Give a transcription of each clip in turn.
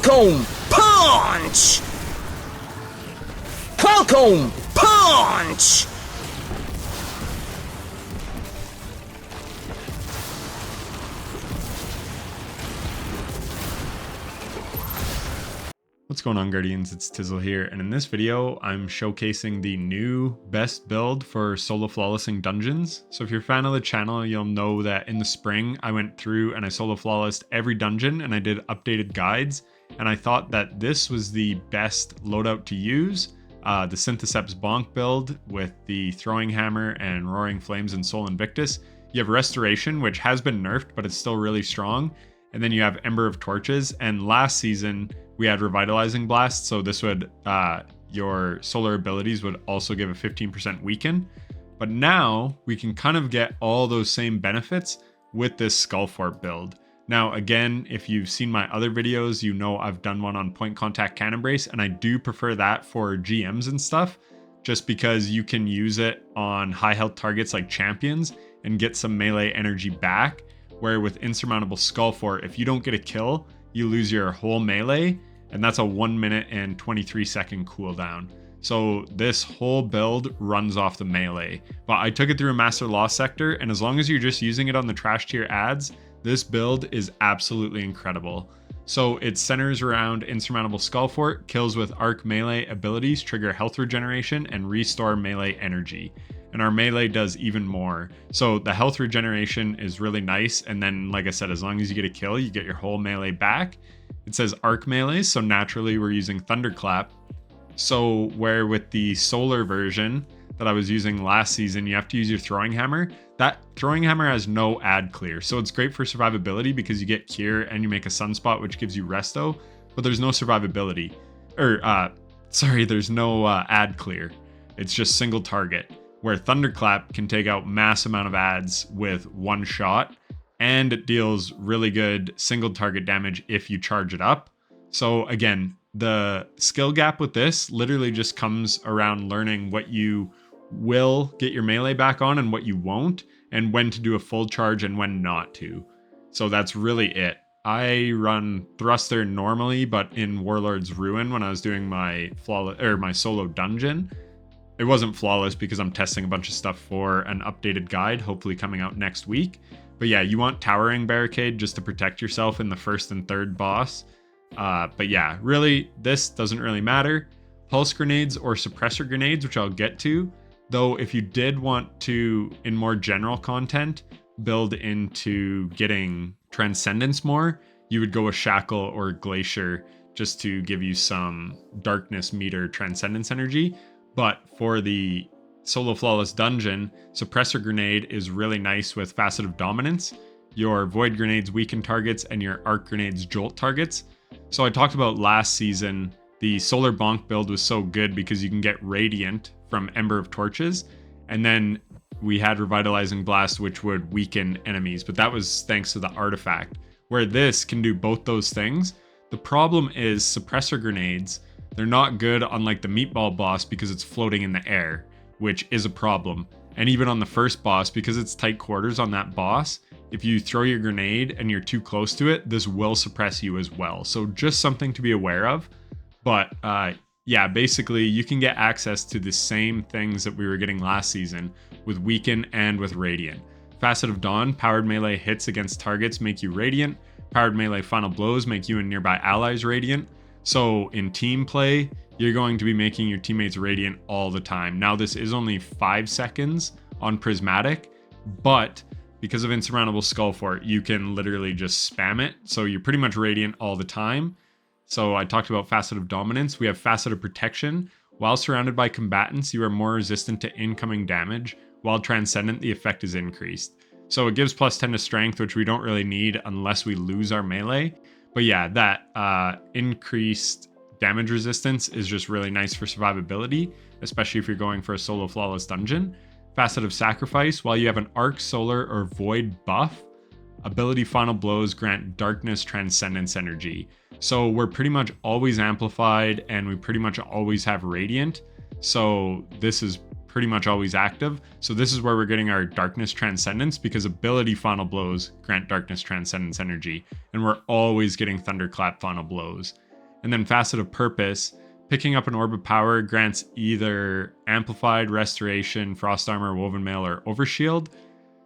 Qualcomm Punch! Qualcomm Punch! What's going on, Guardians? It's Tizzle here, and in this video I'm showcasing the new best build for solo flawlessing dungeons. So if you're a fan of the channel, you'll know that in the spring I went through and I solo flawlessed every dungeon and I did updated guides, and I thought that this was the best loadout to use. The Syntheseps Bonk build with the Throwing Hammer and Roaring Flames and Soul Invictus. You have Restoration, which has been nerfed but it's still really strong, and then you have Ember of Torches, and last season we had Revitalizing Blast, so this would, your solar abilities would also give a 15% weaken. But now we can kind of get all those same benefits with this Skullfort build. Now again, if you've seen my other videos, you know I've done one on Point Contact Cannon Brace, and I do prefer that for GMs and stuff, just because you can use it on high health targets like champions and get some melee energy back, where with Insurmountable Skullfort, if you don't get a kill, you lose your whole melee, and that's a 1 minute and 23 second cooldown. So this whole build runs off the melee. But I took it through a Master Law sector, and as long as you're just using it on the trash tier ads, this build is absolutely incredible. So it centers around Insurmountable Skullfort, kills with arc melee abilities trigger health regeneration and restore melee energy. And our melee does even more. So the health regeneration is really nice, and then like I said, as long as you get a kill, you get your whole melee back. It says arc melee, so naturally we're using Thunderclap. So where with the solar version that I was using last season, you have to use your Throwing Hammer. That Throwing Hammer has no ad clear, so it's great for survivability because you get Cure and you make a Sunspot, which gives you Resto, but there's no survivability. There's no ad clear. It's just single target, where Thunderclap can take out mass amount of ads with one shot, and it deals really good single target damage if you charge it up. So again, the skill gap with this literally just comes around learning what you will get your melee back on and what you won't, and when to do a full charge and when not to. So that's really it. I run Thruster normally, but in Warlord's Ruin when I was doing my my solo dungeon, it wasn't flawless because I'm testing a bunch of stuff for an updated guide, hopefully coming out next week. But yeah, you want Towering Barricade just to protect yourself in the first and third boss. But yeah, really, this doesn't really matter. Pulse Grenades or Suppressor Grenades, which I'll get to. Though if you did want to, in more general content, build into getting Transcendence more, you would go with Shackle or Glacier just to give you some Darkness meter Transcendence energy. But for the Solo Flawless Dungeon, Suppressor Grenade is really nice with Facet of Dominance. Your Void Grenades weaken targets and your Arc Grenades jolt targets. So I talked about last season, the Solar Bonk build was so good because you can get Radiant from Ember of Torches, and then we had Revitalizing Blast, which would weaken enemies, but that was thanks to the artifact, where this can do both those things. The problem is Suppressor Grenades, they're not good on like the Meatball boss because it's floating in the air, which is a problem. And even on the first boss, because it's tight quarters on that boss, if you throw your grenade and you're too close to it, this will suppress you as well. So just something to be aware of. But yeah, basically you can get access to the same things that we were getting last season with Weaken and with Radiant. Facet of Dawn, powered melee hits against targets make you Radiant. Powered melee final blows make you and nearby allies Radiant. So in team play, you're going to be making your teammates Radiant all the time. Now this is only 5 seconds on Prismatic, but because of Insurmountable Skullfort, you can literally just spam it. So you're pretty much Radiant all the time. So I talked about Facet of Dominance. We have Facet of Protection. While surrounded by combatants, you are more resistant to incoming damage. While Transcendent, the effect is increased. So it gives plus 10 to Strength, which we don't really need unless we lose our melee. But yeah, that increased damage resistance is just really nice for survivability, especially if you're going for a solo flawless dungeon. Facet of Sacrifice, while you have an Arc, Solar, or Void buff, ability final blows grant Darkness Transcendence energy. So we're pretty much always amplified and we pretty much always have Radiant. So this is pretty much always active. So this is where we're getting our Darkness Transcendence, because ability final blows grant Darkness Transcendence energy. And we're always getting Thunderclap final blows. And then Facet of Purpose, picking up an Orb of Power grants either Amplified, Restoration, Frost Armor, Woven Mail, or Overshield.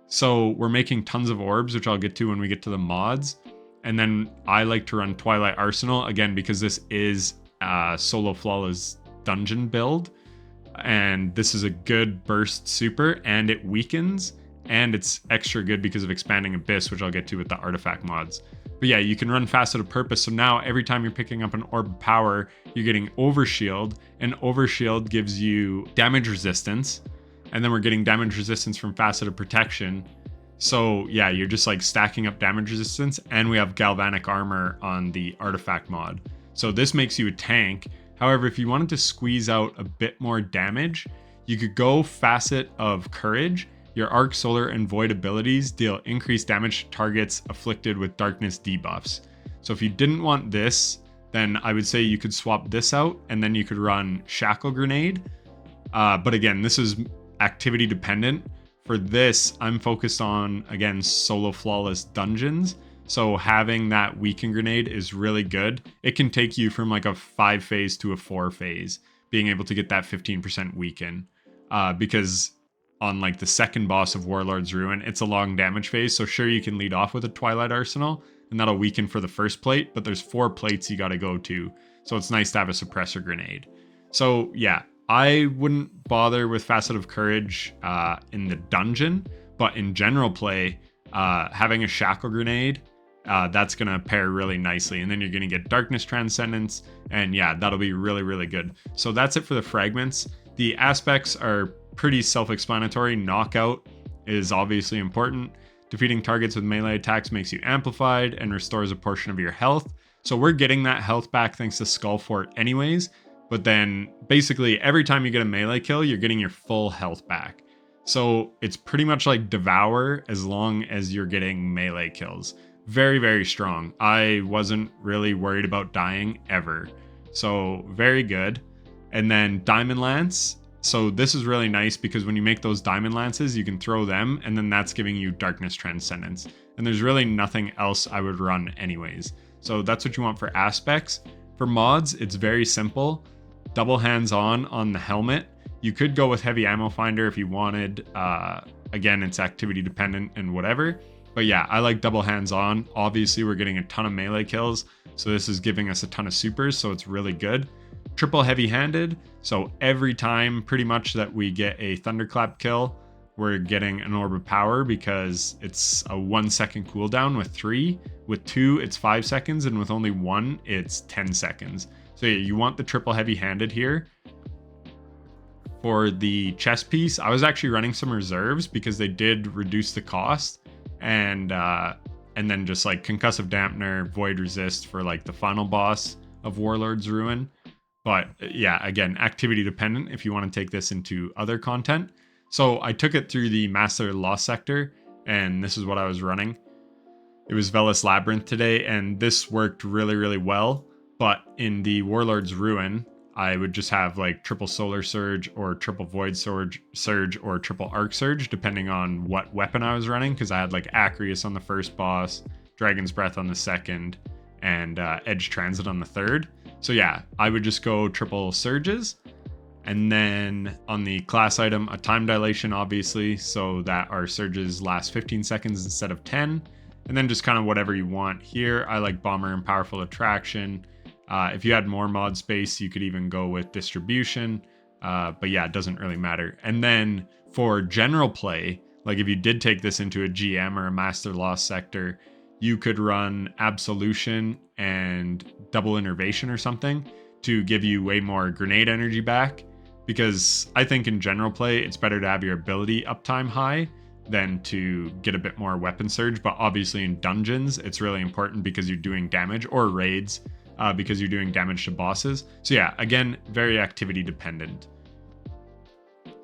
So we're making tons of orbs, which I'll get to when we get to the mods. And then I like to run Twilight Arsenal, again, because this is a solo flawless dungeon build. And this is a good burst super, and it weakens, and it's extra good because of Expanding Abyss, which I'll get to with the artifact mods. But yeah, you can run Facet of Purpose, so now every time you're picking up an Orb of Power, you're getting Overshield, and Overshield gives you damage resistance, and then we're getting damage resistance from Facet of Protection. So yeah, you're just like stacking up damage resistance, and we have Galvanic Armor on the artifact mod. So this makes you a tank. However, if you wanted to squeeze out a bit more damage, you could go Facet of Courage. Your Arc, Solar, and Void abilities deal increased damage to targets afflicted with darkness debuffs. So if you didn't want this, then I would say you could swap this out, and then you could run Shackle Grenade. But again, this is activity dependent. For this, I'm focused on, again, solo flawless dungeons. So having that Weaken Grenade is really good. It can take you from like a 5 phase to a 4 phase, being able to get that 15% weaken. Because on like the second boss of Warlord's Ruin, it's a long damage phase. So sure, you can lead off with a Twilight Arsenal, and that'll weaken for the first plate, but there's 4 plates you gotta go to. So it's nice to have a Suppressor Grenade. So yeah, I wouldn't bother with Facet of Courage in the dungeon, but in general play, having a Shackle Grenade, that's going to pair really nicely. And then you're going to get Darkness Transcendence, and yeah, that'll be really, really good. So that's it for the fragments. The aspects are pretty self-explanatory. Knockout is obviously important. Defeating targets with melee attacks makes you amplified and restores a portion of your health. So we're getting that health back thanks to Skullfort anyways. But then basically every time you get a melee kill, you're getting your full health back. So it's pretty much like Devour as long as you're getting melee kills. Very, very strong. I wasn't really worried about dying ever. So very good. And then Diamond Lance. So this is really nice because when you make those Diamond Lances, you can throw them, and then that's giving you Darkness Transcendence. And there's really nothing else I would run anyways. So that's what you want for aspects. For mods, it's very simple. Double hands on the helmet. You could go with Heavy Ammo Finder if you wanted. Again, it's activity dependent and whatever. But yeah, I like double hands on. Obviously, we're getting a ton of melee kills, so this is giving us a ton of supers, so it's really good. Triple heavy-handed, so every time pretty much that we get a Thunderclap kill, we're getting an Orb of Power because it's a 1 second cooldown with 3. With 2, it's 5 seconds, and with only 1, it's 10 seconds. So yeah, you want the triple heavy-handed here. For the chest piece, I was actually running some reserves because they did reduce the cost, and then just like Concussive Dampener, Void Resist for like the final boss of Warlord's Ruin. But yeah, again, activity dependent if you want to take this into other content. So I took it through the Master Lost Sector, and this is what I was running. It was Velis Labyrinth today, and this worked really, really well. But in the Warlord's Ruin, I would just have like triple Solar Surge or triple Void Surge or triple Arc Surge, depending on what weapon I was running, because I had like Acreus on the first boss, Dragon's Breath on the second, and Edge Transit on the third. So yeah, I would just go triple Surges. And then on the class item, a Time Dilation, obviously, so that our surges last 15 seconds instead of 10. And then just kind of whatever you want here. I like Bomber and Powerful Attraction. If you had more mod space, you could even go with Distribution. But yeah, it doesn't really matter. And then for general play, like if you did take this into a GM or a Master Lost Sector, you could run Absolution and Double Innervation or something to give you way more grenade energy back. Because I think in general play, it's better to have your ability uptime high than to get a bit more weapon surge. But obviously in dungeons, it's really important because you're doing damage, or raids, because you're doing damage to bosses. So yeah, again, very activity dependent.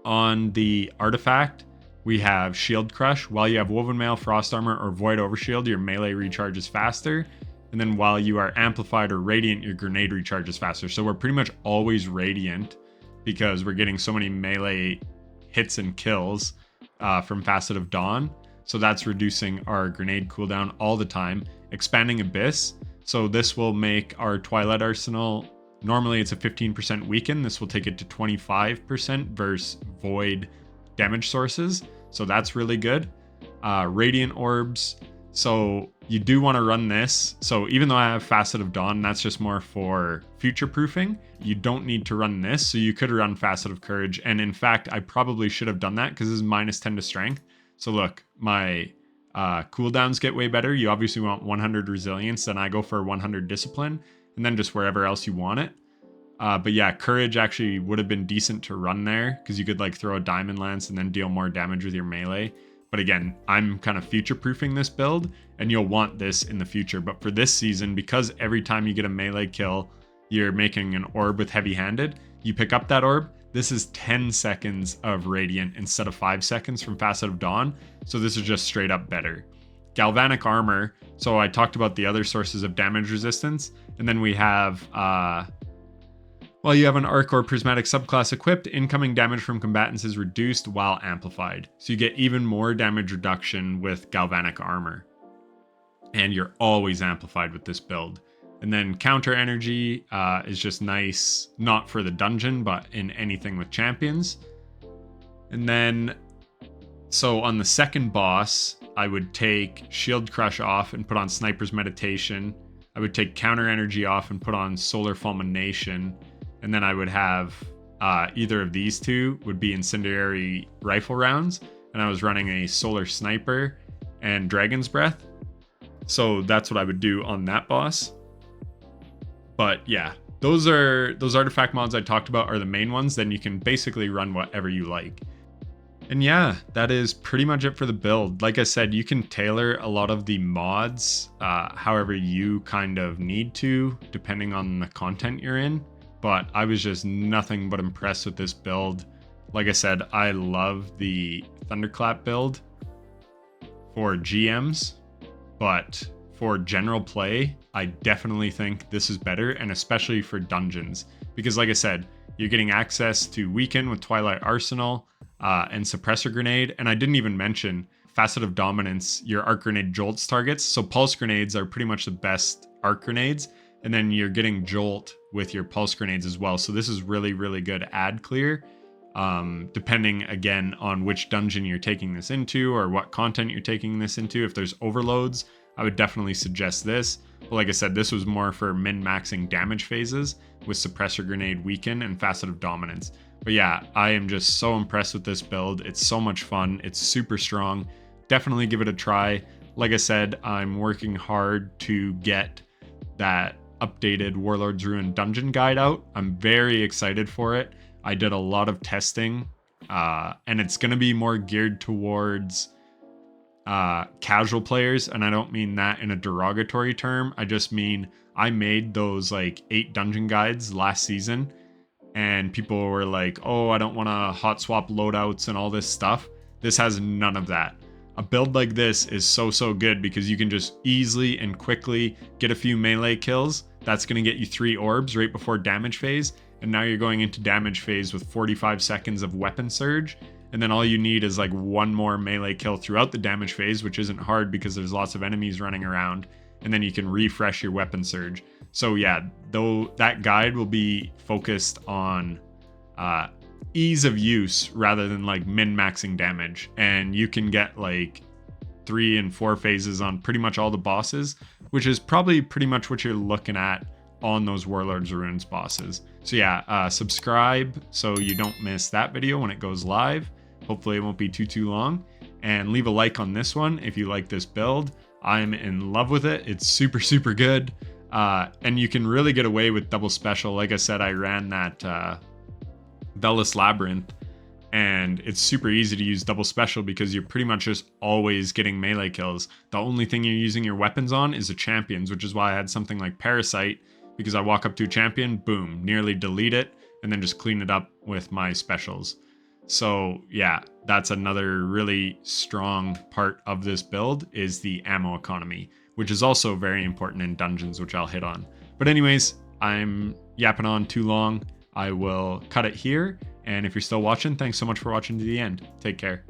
On the artifact, we have Shield Crush. While you have Woven Mail, Frost Armor, or Void Overshield, your melee recharges faster. And then while you are Amplified or Radiant, your grenade recharges faster. So we're pretty much always Radiant because we're getting so many melee hits and kills from Facet of Dawn. So that's reducing our grenade cooldown all the time. Expanding Abyss. So this will make our Twilight Arsenal, normally it's a 15% weaken. This will take it to 25% versus void damage sources. So that's really good. Radiant Orbs. So you do want to run this. So even though I have Facet of Dawn, that's just more for future proofing. You don't need to run this. So you could run Facet of Courage. And in fact, I probably should have done that because this is -10 to strength. So look, my cooldowns get way better. You obviously want 100 resilience, then I go for 100 discipline, and then just wherever else you want it. But yeah, courage actually would have been decent to run there because you could like throw a diamond lance and then deal more damage with your melee. But again, I'm kind of future-proofing this build, and you'll want this in the future. But for this season, because every time you get a melee kill, you're making an orb with heavy-handed, you pick up that orb, this is 10 seconds of Radiant instead of 5 seconds from Facet of Dawn. So this is just straight up better. Galvanic Armor. So I talked about the other sources of damage resistance. And then we have... while you have an arc or prismatic subclass equipped, incoming damage from combatants is reduced while amplified. So you get even more damage reduction with Galvanic Armor. And you're always amplified with this build. And then counter energy is just nice, not for the dungeon, but in anything with champions. And then, so on the second boss, I would take Shield Crush off and put on Sniper's Meditation. I would take counter energy off and put on Solar Fulmination. And then I would have either of these two would be incendiary rifle rounds. And I was running a Solar Sniper and Dragon's Breath. So that's what I would do on that boss. But yeah, those artifact mods I talked about are the main ones. Then you can basically run whatever you like. And yeah, that is pretty much it for the build. Like I said, you can tailor a lot of the mods however you kind of need to, depending on the content you're in. But I was just nothing but impressed with this build. Like I said, I love the Thunderclap build for GMs, but for general play, I definitely think this is better, and especially for dungeons. Because like I said, you're getting access to Weaken with Twilight Arsenal and Suppressor Grenade. And I didn't even mention Facet of Dominance, your Arc Grenade jolts targets. So Pulse Grenades are pretty much the best Arc Grenades. And then you're getting Jolt with your Pulse Grenades as well. So this is really, really good ad clear. Depending, again, on which dungeon you're taking this into or what content you're taking this into. If there's overloads, I would definitely suggest this. But like I said, this was more for min-maxing damage phases with Suppressor Grenade, Weaken, and Facet of Dominance. But yeah, I am just so impressed with this build. It's so much fun. It's super strong. Definitely give it a try. Like I said, I'm working hard to get that updated Warlord's Ruin dungeon guide out. I'm very excited for it. I did a lot of testing, and it's going to be more geared towards casual players, and I don't mean that in a derogatory term. I just mean I made those like 8 dungeon guides last season, and people were like, oh, I don't want to hot swap loadouts and all this stuff. This has none of that. A build like this is so good because you can just easily and quickly get a few melee kills. That's going to get you 3 orbs right before damage phase. And now you're going into damage phase with 45 seconds of weapon surge. And then all you need is like 1 more melee kill throughout the damage phase, which isn't hard because there's lots of enemies running around. And then you can refresh your weapon surge. So yeah, though that guide will be focused on ease of use rather than like min-maxing damage. And you can get like 3 and 4 phases on pretty much all the bosses, which is probably pretty much what you're looking at on those Warlord's Ruins bosses. So yeah, subscribe so you don't miss that video when it goes live. Hopefully it won't be too long. And leave a like on this one if you like this build. I'm in love with it. It's super good. And you can really get away with double special. Like I said, I ran that Velis Labyrinth, and it's super easy to use double special because you're pretty much just always getting melee kills. The only thing you're using your weapons on is the champions, which is why I had something like Parasite, because I walk up to a champion, boom, nearly delete it, and then just clean it up with my specials. So yeah, that's another really strong part of this build is the ammo economy, which is also very important in dungeons, which I'll hit on. But anyways, I'm yapping on too long. I will cut it here. And if you're still watching, thanks so much for watching to the end. Take care.